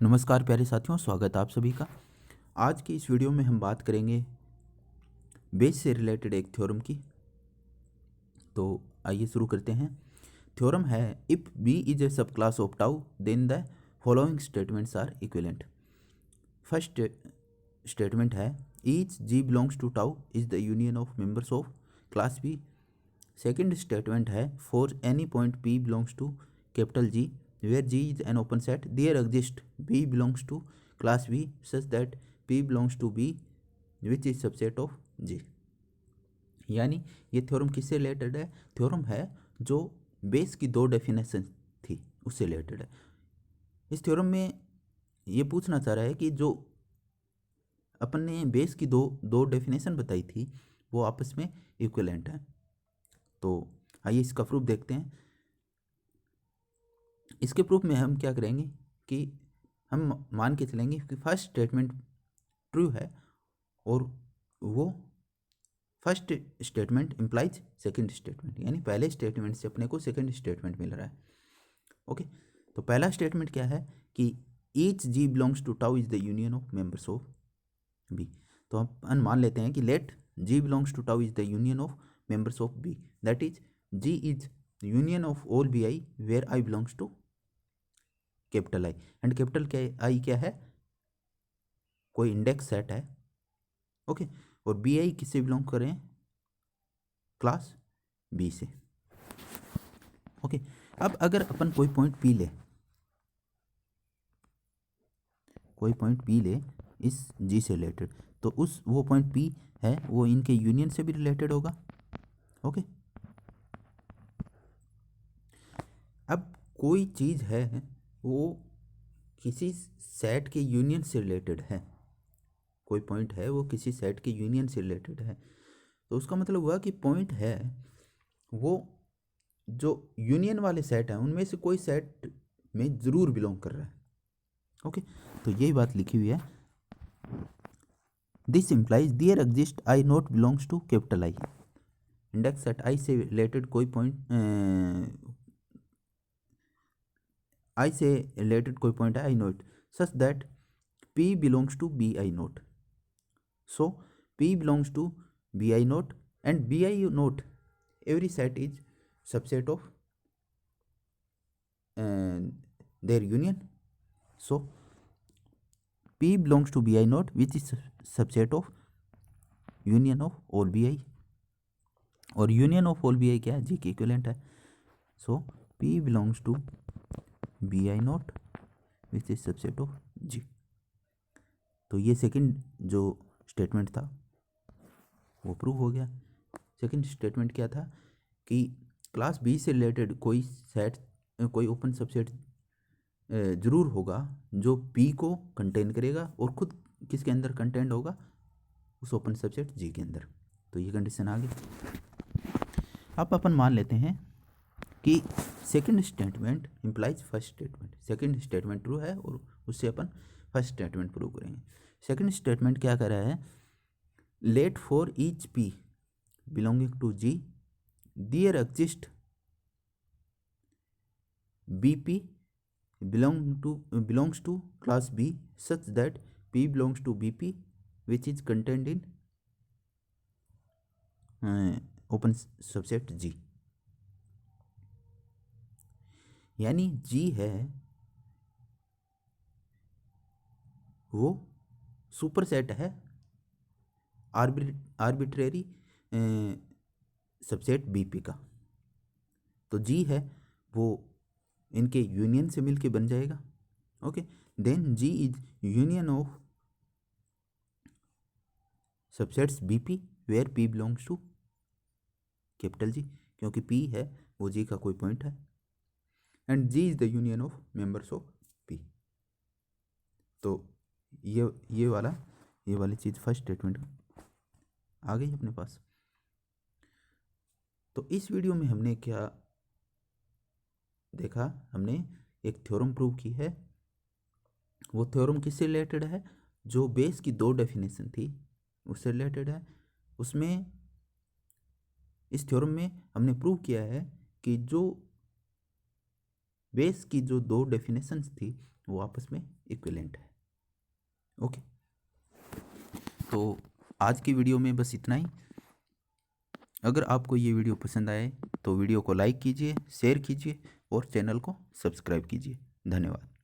नमस्कार प्यारे साथियों, स्वागत है आप सभी का। आज की इस वीडियो में हम बात करेंगे बेस से रिलेटेड एक थ्योरम की। तो आइए शुरू करते हैं। थ्योरम है, if B is a subclass of tau then the following statements are equivalent. First statement है, each G belongs to tau is the union of members of class B. Second statement है, for any point P belongs to capital G where G is an open set, there exists B belongs to class B such that P belongs to B which is subset of G। यानी ये theorem किससे related है? Theorem है जो base की दो definition थी उससे रिलेटेड है। इस थ्योरम में ये पूछना चाह रहा है कि जो अपन ने बेस की दो डेफिनेशन बताई थी वो आपस में इक्विवेलेंट है। तो आइए इसका प्रूफ देखते हैं। इसके प्रूफ में हम क्या करेंगे कि हम मान के चलेंगे कि फर्स्ट स्टेटमेंट ट्रू है और वो first statement implies second statement, यानी पहले स्टेटमेंट से अपने को सेकंड स्टेटमेंट मिल रहा है। ओके, तो पहला स्टेटमेंट क्या है कि each G belongs to tau is the union of members of B. तो हम मान लेते हैं कि let G belongs to tau is the union of members of B, that is G is union of all B I where I belongs to capital I. And capital I क्या है? कोई index set है। Okay, और B I किससे belong करें? Class B से। Okay, अब अगर अपन कोई पॉइंट पी ले, कोई पॉइंट पी ले इस जी से रिलेटेड, तो उस वो पॉइंट पी है वो इनके यूनियन से भी रिलेटेड होगा। ओके, अब कोई चीज़ है वो किसी सेट के यूनियन से रिलेटेड है, कोई पॉइंट है वो किसी सेट के यूनियन से रिलेटेड है, तो उसका मतलब हुआ कि पॉइंट है वो जो यूनियन वाले सेट हैं उनमें से कोई सेट में ज़रूर बिलोंग कर रहा है। ओके, तो यही बात लिखी हुई है। This implies there exist I nought belongs to capital I. Index set I से रिलेटेड कोई पॉइंट आई से रिलेटेड कोई पॉइंट है I nought such that P belongs to B I nought. So P belongs to B I nought and B I nought every set is subset of their union. So P belongs to Bi naught which is subset of union of all Bi, और union of all Bi क्या है? G के equivalent है। So P belongs to Bi naught which is subset of G। तो ये second जो statement था वो प्रूव हो गया। सेकंड स्टेटमेंट क्या था कि क्लास बी से रिलेटेड कोई सेट, कोई ओपन सबसेट ज़रूर होगा जो पी को कंटेन करेगा और खुद किसके अंदर कंटेंट होगा? उस ओपन सबसेट जी के अंदर। तो ये कंडीशन आ गई। अब अपन मान लेते हैं कि second statement implies first statement. Second statement true है और उससे अपन फर्स्ट स्टेटमेंट प्रूव करेंगे। सेकंड स्टेटमेंट क्या कर रहा है? Let for each P belonging to G there exist B P belongs to class B such that P belongs to BP which is contained in open subset G। यानी G है वो super set है arbitrary subset BP का। तो G है वो इनके union से मिलके बन जाएगा। Okay, then G is union of subsets BP where P belongs to capital G, क्योंकि P है वो G का कोई पॉइंट है and G is the union of members of P। तो ये वाली चीज़ फर्स्ट स्टेटमेंट आ गई अपने पास। तो इस वीडियो में हमने क्या देखा? हमने एक थ्योरम प्रूव की है। वो थ्योरम किससे रिलेटेड है? जो बेस की दो डेफिनेशन थी उससे रिलेटेड है। उसमें इस थ्योरम में हमने प्रूव किया है कि जो बेस की जो दो डेफिनेशंस थी वो आपस में इक्विवेलेंट है। ओके, तो आज की वीडियो में बस इतना ही। अगर आपको ये वीडियो पसंद आए तो वीडियो को लाइक कीजिए, शेयर कीजिए और चैनल को सब्सक्राइब कीजिए। धन्यवाद।